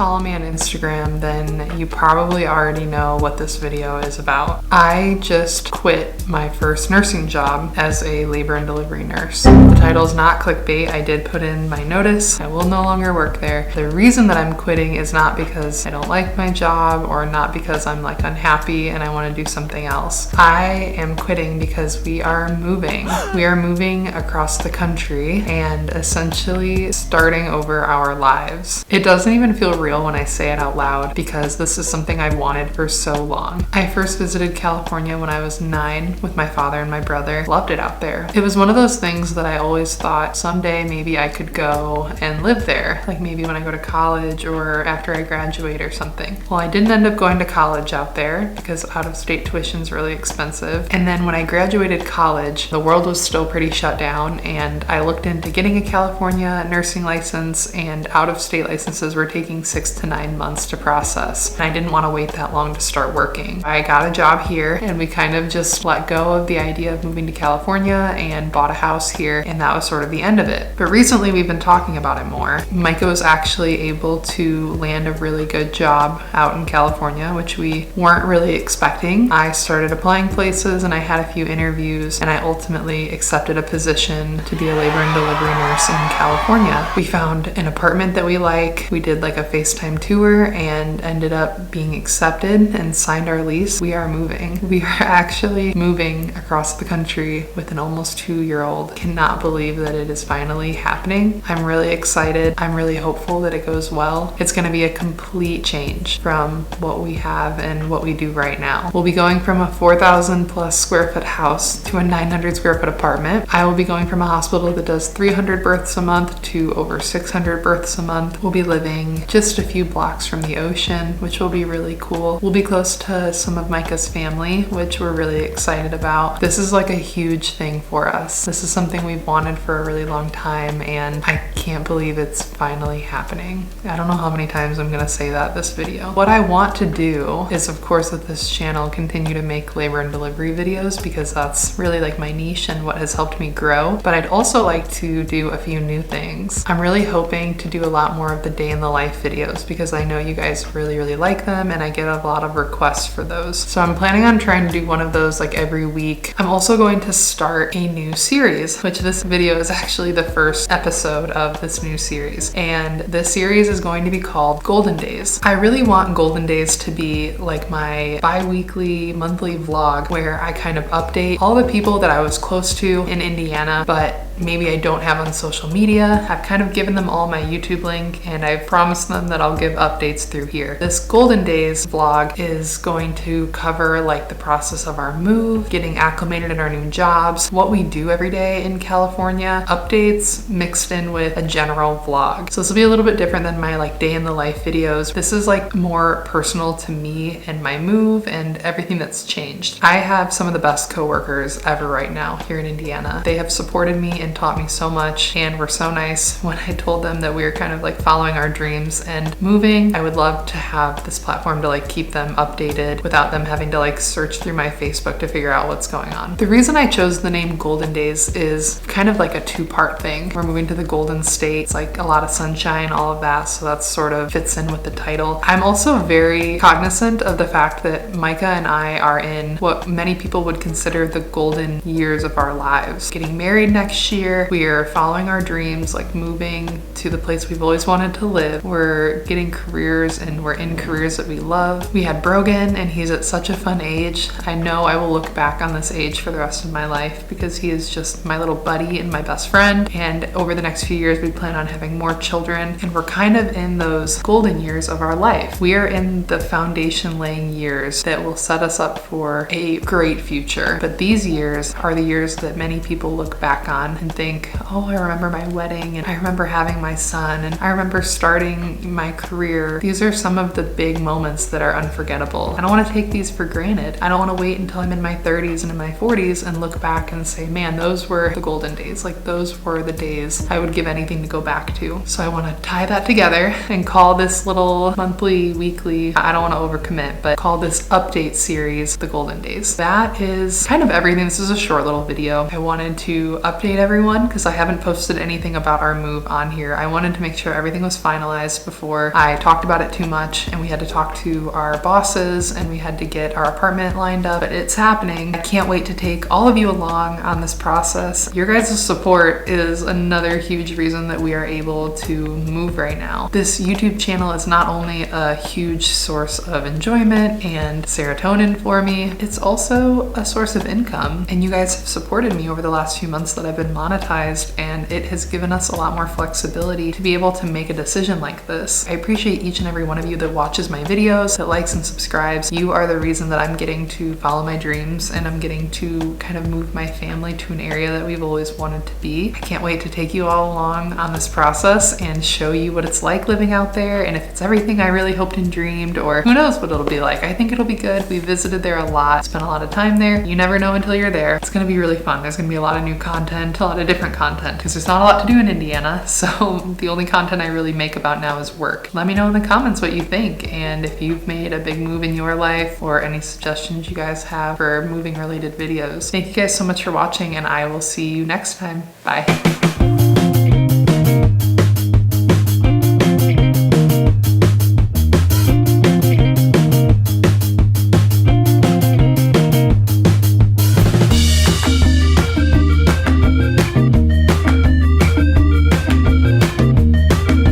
follow me on Instagram, then you probably already know what this video is about. I just quit my first nursing job as a labor and delivery nurse. The title's not clickbait. I did put in my notice. I will no longer work there. The reason that I'm quitting is not because I don't like my job or not because I'm like unhappy and I want to do something else. I am quitting because we are moving. We are moving across the country and essentially starting over our lives. It doesn't even feel real when I say it out loud because this is something I've wanted for so long. I first visited California when I was 9 with my father and my brother. Loved it out there. It was one of those things that I always thought someday maybe I could go and live there, like maybe when I go to college or after I graduate or something. Well, I didn't end up going to college out there because out-of-state tuition is really expensive. And then when I graduated college, the world was still pretty shut down, and I looked into getting a California nursing license, and out-of-state licenses were taking 6 to 9 months to process. And I didn't want to wait that long to start working. I got a job here and we kind of just let go of the idea of moving to California and bought a house here, and that was sort of the end of it. But recently we've been talking about it more. Micah was actually able to land a really good job out in California, which we weren't really expecting. I started applying places and I had a few interviews, and I ultimately accepted a position to be a labor and delivery nurse in California. We found an apartment that we like. We did like a FaceTime tour and ended up being accepted and signed our lease. We are moving. We are actually moving across the country with an almost 2-year-old. Cannot believe that it is finally happening. I'm really excited. I'm really hopeful that it goes well. It's going to be a complete change from what we have and what we do right now. We'll be going from a 4,000 plus square foot house to a 900 square foot apartment. I will be going from a hospital that does 300 births a month to over 600 births a month. We'll be living just a few blocks from the ocean, which will be really cool. We'll be close to some of Micah's family, which we're really excited about. This is like a huge thing for us. This is something we've wanted for a really long time, and I can't believe it's finally happening. I don't know how many times I'm gonna say that this video. What I want to do is, of course, with this channel, continue to make labor and delivery videos because that's really like my niche and what has helped me grow. But I'd also like to do a few new things. I'm really hoping to do a lot more of the day in the life videos because I know you guys really like them, and I get a lot of requests for those. So I'm planning on trying to do one of those like every week. I'm also going to start a new series, which this video is actually the first episode of this new series. And this series is going to be called Golden Days. I really want Golden Days to be like my bi-weekly, monthly vlog where I kind of update all the people that I was close to in Indiana, but maybe I don't have on social media. I've kind of given them all my YouTube link, and I've promised them that I'll give updates through here. This Golden Days vlog is going to cover like the process of our move, getting acclimated in our new jobs, what we do every day in California, updates mixed in with a general vlog. So this will be a little bit different than my like day in the life videos. This is like more personal to me and my move and everything that's changed. I have some of the best coworkers ever right now here in Indiana. They have supported me and taught me so much, and were so nice when I told them that we were kind of like following our dreams and moving. I would love to have this platform to like keep them updated without them having to like search through my Facebook to figure out what's going on. The reason I chose the name Golden Days is kind of like a two-part thing. We're moving to the Golden State. It's like a lot of sunshine, all of that, so that sort of fits in with the title. I'm also very cognizant of the fact that Micah and I are in what many people would consider the golden years of our lives. Getting married next year, we are following our dreams, like moving to the place we've always wanted to live. We're getting careers, and we're in careers that we love. We had Brogan, and he's at such a fun age. I know I will look back on this age for the rest of my life because he is just my little buddy and my best friend. And over the next few years, we plan on having more children, and we're kind of in those golden years of our life. We are in the foundation laying years that will set us up for a great future. But these years are the years that many people look back on and think, oh, I remember my wedding, and I remember having my son, and I remember starting my career. These are some of the big moments that are unforgettable. I don't want to take these for granted. I don't want to wait until I'm in my 30s and in my 40s and look back and say, man, those were the golden days. Like, those were the days I would give anything to go back to. So I want to tie that together and call this little monthly, weekly, I don't want to overcommit, but call this update series the Golden Days. That is kind of everything. This is a short little video. I wanted to update everyone everyone because I haven't posted anything about our move on here. I wanted to make sure everything was finalized before I talked about it too much, and we had to talk to our bosses and we had to get our apartment lined up, but it's happening. I can't wait to take all of you along on this process. Your guys' support is another huge reason that we are able to move right now. This YouTube channel is not only a huge source of enjoyment and serotonin for me, it's also a source of income. And you guys have supported me over the last few months that I've been monetized, and it has given us a lot more flexibility to be able to make a decision like this. I appreciate each and every one of you that watches my videos, that likes and subscribes. You are the reason that I'm getting to follow my dreams and I'm getting to kind of move my family to an area that we've always wanted to be. I can't wait to take you all along on this process and show you what it's like living out there, and if it's everything I really hoped and dreamed, or who knows what it'll be like. I think it'll be good. We visited there a lot, spent a lot of time there. You never know until you're there. It's gonna be really fun. There's gonna be a lot of new content, a lot of different content, because there's not a lot to do in Indiana, so the only content I really make about now is work. Let me know in the comments what you think, and if you've made a big move in your life or any suggestions you guys have for moving related videos. Thank you guys so much for watching, and I will see you next time. Bye.